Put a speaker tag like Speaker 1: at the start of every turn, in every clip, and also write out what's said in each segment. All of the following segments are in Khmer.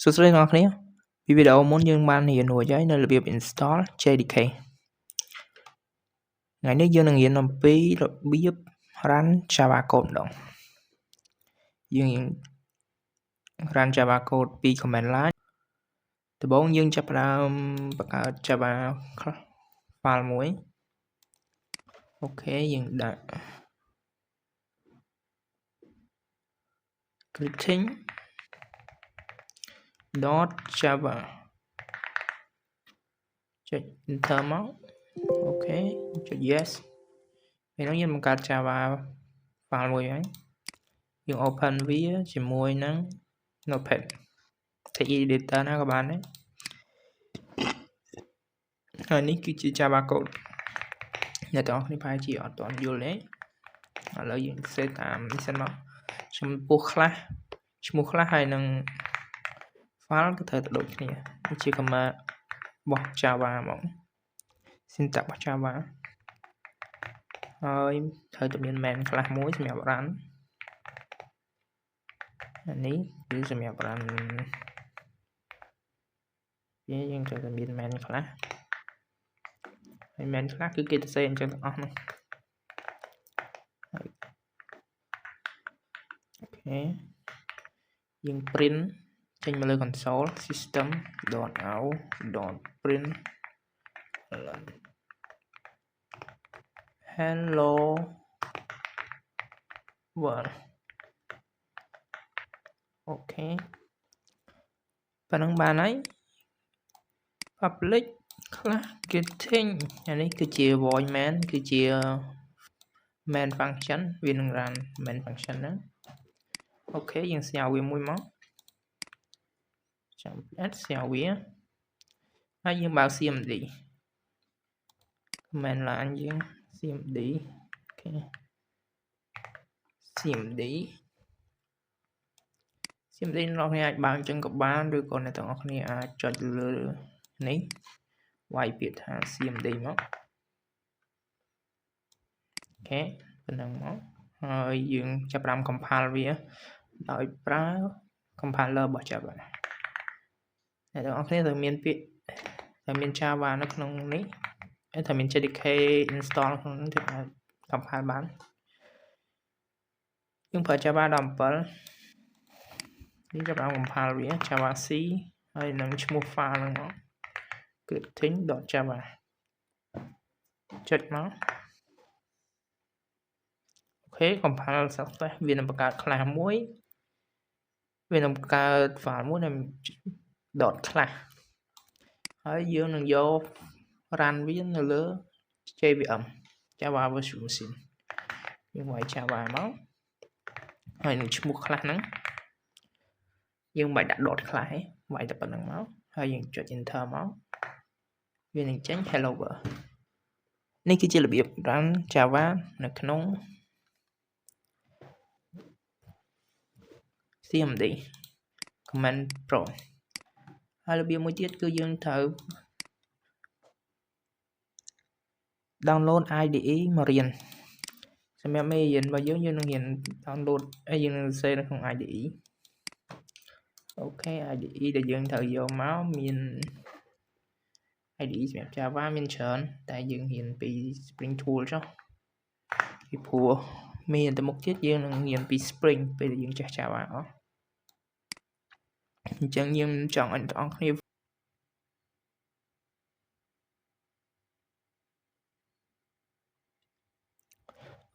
Speaker 1: សួស្តីអ្នកនរគ្នាពីវីដេអូមុនយើងបានរៀនរួចហើយនៅរបៀប install JDK ថ្ងៃនេះយើងនឹងរៀនអំពីរបៀប run Java code ម្ដងយើង run Java code ពី command line ដំបូងយើងចាប់ផ្ដើមបង្កើត Java file មួយអូខេយើងដាក់ scripting.java ចុច enter មកអូខេចុច yes ពេលនោះយើងបង្កើត Java file មួយហើយយើង open វាជាមួយនឹង notepad text editor ណាក៏បានដែរហើយនេះគឺជា Java code អ្នកទាំងអស់គ្នាប្រហែលជាអត់ទាន់យល់ទេឥឡូវយើង set តាមនេះសិនមកឈ្មោះខ្លះហើយនឹង file ក៏ត្រូវតែដូចគ្នានេះជា command របស់ Java ហ្មង syntax របស់ Java ហើយត្រូវតែមាន main ខ្លះមួយសម្រាប់ run អានេះគឺសម្រាប់ run យើងត្រូវតែមាន main ខ្លះហើយ main ខ្លះគឺគេទៅសេអញ្ចឹងទាំងអស់ហ្នឹងអូខេយើង print ចេញមកលើ console system.out.print hello world អូខេប៉ណ្ណឹងបានហើយ public class getting អានេះគឺជា void main គឺជា main function វានឹង run main function ហ្នឹងអូខេយើងស្ញើវាមួយមកចាំ add ស្ញើវាហើយយើងបើក cmd command line យើង cmd អូខេ cmd អ្នកនរគ្នាអាចបើកអញ្ចឹងក៏បានឬក៏អ្នកទាំងអស់គ្នាអាចចុចលើនេះវាយពាក្យថា cmd មកអូខេប៉ុណ្ណឹងមកហើយយើងចាប់ផ្ដើម compile វាដោយប្រើ compiler របស់ Java អ្នកទាំងអស់គ្នាត្រូវមានពាក្យត្រូវមាន Java នៅក្នុងនេះហើយត្រូវមាន JDK install ក្នុងនេះទើបអាច compile បានយើងប្រើ Java 17យើងចាប់ផ្ដើម compile វា Java C ហើយនឹងឈ្មោះ file ហ្នឹងមក scripting.java ចុចមកអូខេ compile success វានឹងបង្កើត class មួយវានឹងបង្កើត file មួយដែល .class ហើយយើងនឹងយក run វានៅលើ JVM Java Virtual Machine យើងវាយ Java មកហើយនឹងឈ្មោះ class ហ្នឹងយើងមិនបាច់ដាក់ .class ទេវាយតែប៉ុណ្្នឹងមកហើយយើងចុច enter មកវានឹងចេញ hello world នេះគឺជារបៀប run Java នៅក្នុង cmd command prompt ហើយរបៀបមួយទៀតគឺយើងត្រូវ download IDE មករៀនសម្រាប់មេរៀនរបស់យើងនឹងរៀន download ហើយយើងនឹងសរសេរនៅក្នុង IDE អូខេ IDE ដែលយើងត្រូវយកមកមាន IDE សម្រាប់ Java មានច្រើនតែយើងរៀនពី Spring Tool ចុះពីព្រោះមានទៅមុខទៀតយើងនឹងរៀនពី Spring ពេលដែលយើងចេះ Java អស់អញ្ចឹងយើងចង់ឲ្យអ្នកទាំងអស់គ្នា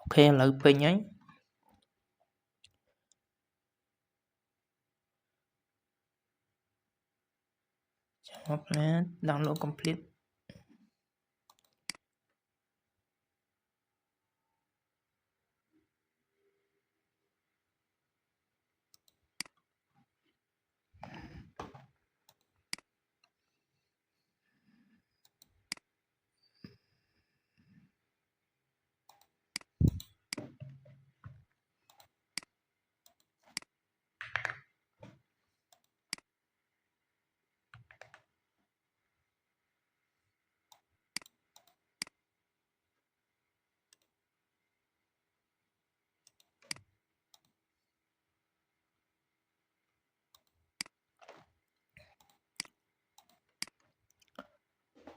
Speaker 1: អូខេឥឡូវពេញហើយចាំមកផ្លែ download complete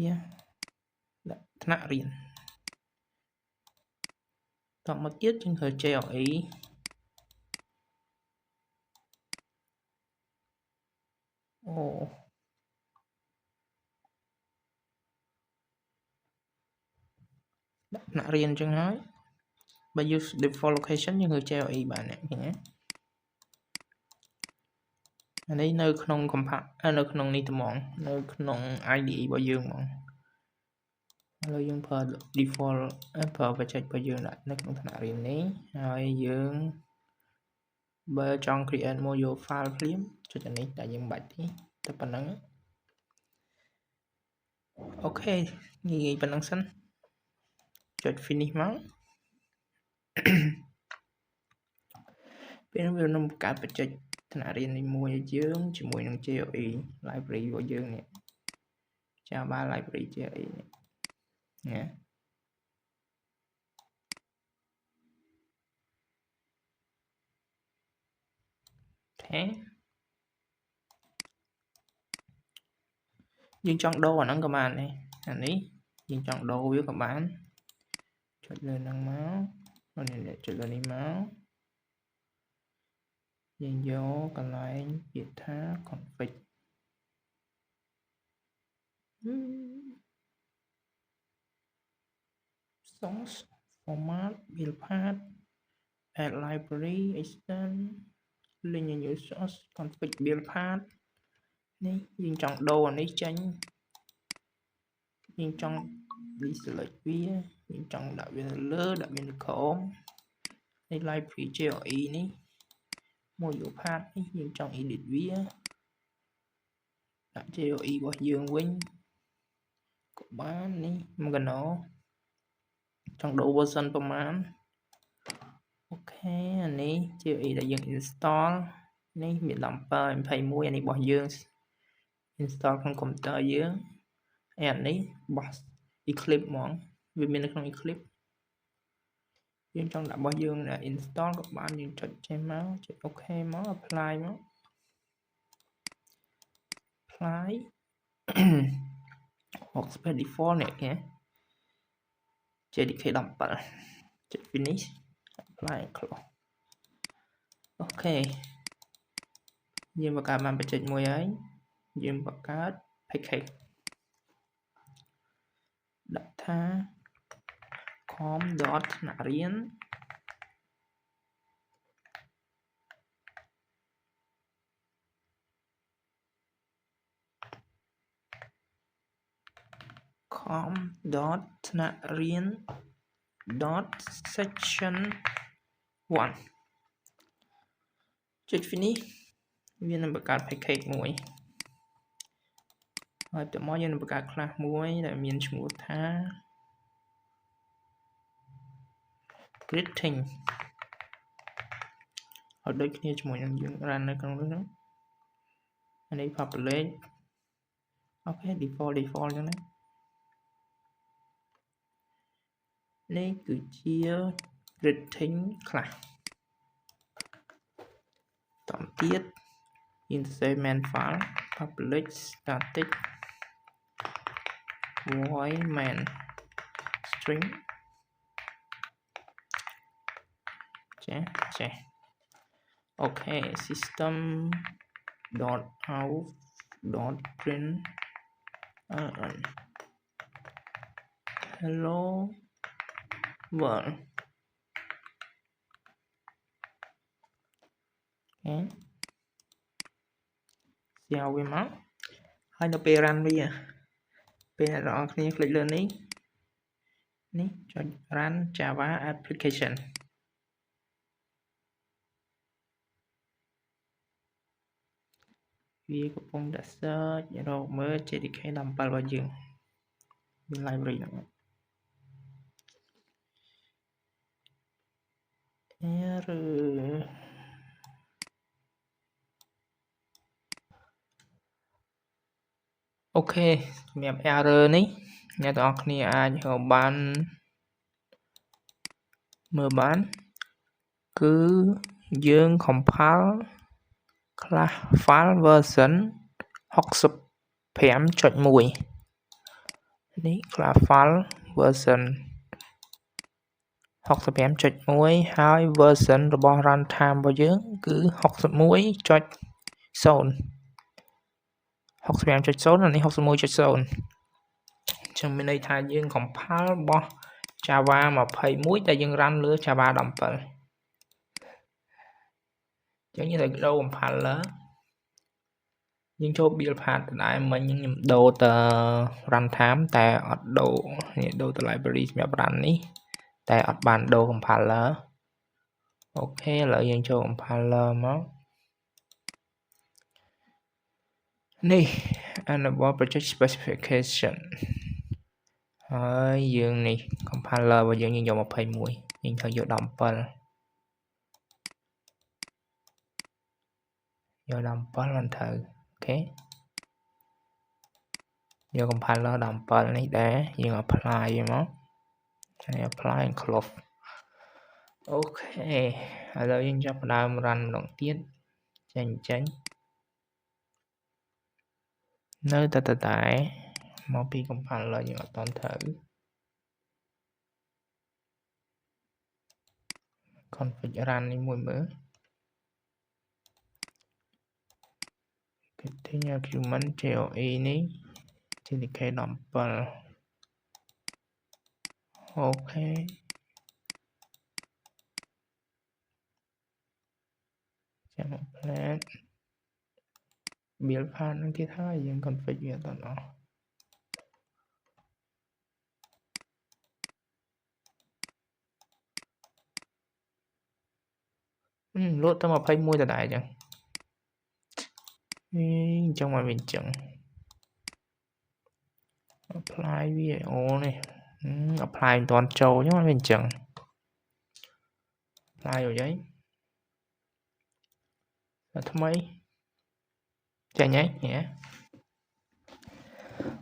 Speaker 1: វាដាក់ថ្នាក់រៀនតមកទៀតយើងធ្វើ JLE អូដាក់ថ្នាក់រៀនអញ្ចឹងហើយបើ use default location យើងធ្វើ JLE បានអ្នកឃើញទេអានេះនៅក្នុង នៅក្នុងនេះត្មងនៅក្នុង IDE របស់យើងហ្មងឥឡូវយើងប្រើ default ប្រើបច្ចេករបស់យើងដាក់នៅក្នុងថ្នាក់រៀននេះហើយយើងបើចង់ create module file ភ្លាមចុចអានេះតែយើងមិនបាច់ទេតែប៉ុណ្្នឹងអូខេងាយប៉ុណ្្នឹងសិនចុច finish មកពេលវានឹងបង្កើតបច្ចេកថ្នាក់រៀននេះមួយឲ្យយើងជាមួយនឹង JLE library របស់យើងនេះ Java library JLE នេះណាអូខេយើងចង់ដូរអាហ្នឹងក៏បានដែរអានេះយើងចង់ដូរវាក៏បានចុចលើហ្នឹងមកនេះចុចលើនេះមកយើងយកកន្លែងពាក្យថា config source format build path add library extend link new source config build path នេះយើងចង់ដូរអានេះចេញយើងចង់ select វាយើងចង់ដាក់វានៅលើដាក់វានៅក្រោមនេះ library JLE នេះ module path នេះយើងចង់ edit វាដាក់ JLE របស់យើងវិញក៏បាននេះមកកណោចង់ដូរ version ប្រហែលអូខេអានេះ JLE ដែលយើង install នេះមាន17 21អានេះរបស់យើង install ក្នុងកុំព្យូទ័រយើងហើយអានេះរបស់ Eclipse ហ្មងវាមាននៅក្នុង Eclipse យើងចង់ដាក់របស់យើង install ក៏បានយើងចុចចេះមកចុច OK មក apply មក apply workspace default នេះគេ JDK 17ចុច finish apply close អូខេយើងបង្កើតបានបច្ចេកមួយហើយយើងបង្កើត package ដាក់ថា com. ថ្នាក់រៀនcom. ថ្នាក់រៀន section 1ចុច finish វានឹងបង្កើត package មួយហើយតមកយើងនឹងបង្កើត class មួយដែលមានឈ្មោះថា greeting ឲ្យដូចគ្នាជាមួយនឹងយើង run នៅក្នុងនោះអានេះ public អូខេ default ចឹងណានេះគឺជា greeting class តទៀតយើងទៅ save main file public static void main string ចេះអូខេ system.out.println hello world អូខេស្រាវវាមកហើយនៅពេល run វាពេលអ្នកនរគ្នាคลิกលើនេះចុច run Java application វាកំពុងតែ search រកមើល JDK 17របស់យើងមាន library ហ្នឹងerror អូខេសម្រាប់ error នេះអ្នកទាំងអស់គ្នាអាចរកបានមើលបានគឺយើង compile class file version 65.1 នេះ class file version 65.1 ហើយ version របស់ runtime របស់យើងគឺ 61.0 65.0 અને 61.0 ចឹងមានន័យថាយើង compile របស់ Java 21 ដែលយើង run លើ Java 17ចឹងយើងត្រូវដូរ compiler យើងចូល build path ដដែលមិញខ្ញុំដូរទៅ runtime តែអត់ដូរនេះដូរទៅ library សម្រាប់ run នេះតែអត់បានដូរ compiler អូខេឥឡូវយើងចូល compiler មកនេះ enable project specification ហើយយើងនេះ compiler របស់យើងយក21យើងត្រូវយក17យក17មិនត្រូវអូខេយក compiler 17នេះដែរយើង apply វាមកហើយ apply and close អូខេឥឡូវយើងចាប់ផ្ដើម run ម្ដងទៀតចេញនៅតែដដែលមកពី compiler យើងអត់តន់ត្រូវ config run នេះមួយមើល continue argument JOE នេះ TDK 17អូខេចាំ applet build path នឹងទៀតហើយយើង config វាអត់អស់លោតទៅ21ដដែលចឹងអញ្ចឹងមកវាអញ្ចឹង apply វាអូនេះ apply មិនទាន់ចូលអញ្ចឹងមកវាអញ្ចឹង apply រួចហើយថ្មីចេញហើយ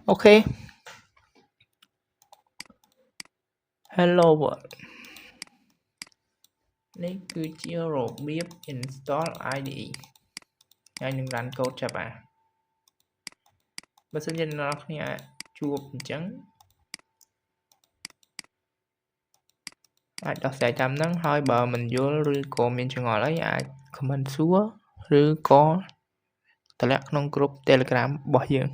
Speaker 1: អូខេ hello world នេះគឺជារបៀប install IDE ហើយនឹង run code Java បើសិនជាអ្នកនរគ្នាជួបអញ្ចឹងអាចដោះស្រាយតាមហ្នឹងហើយបើមិនយល់ឬក៏មានចម្ងល់អីអាច comment សួរឬក៏តម្លាក់ក្នុង group Telegram របស់យើង